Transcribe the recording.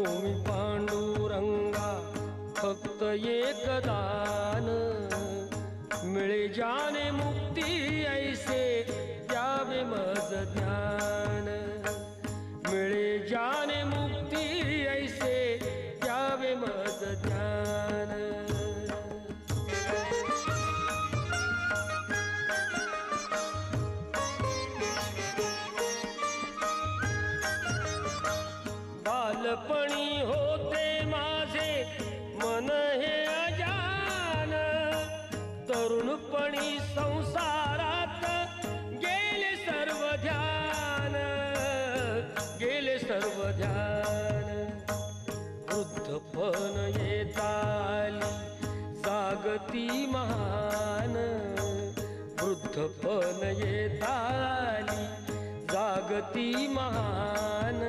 मी पांडुरंगा फक्त एक दान, मिळे जाने मुक्ती ऐसे द्यावे मज ज्ञान, मिळे जाने मुक्ती ऐसे द्यावे मज ज्ञान। बालपणी होते माझे मन हे अजान, तरुणपणी संसारात गेले सर्व ध्यान, गेले सर्व ध्यान। वृद्धपण येताली जागती महान, वृद्धपण येताली जागती महान।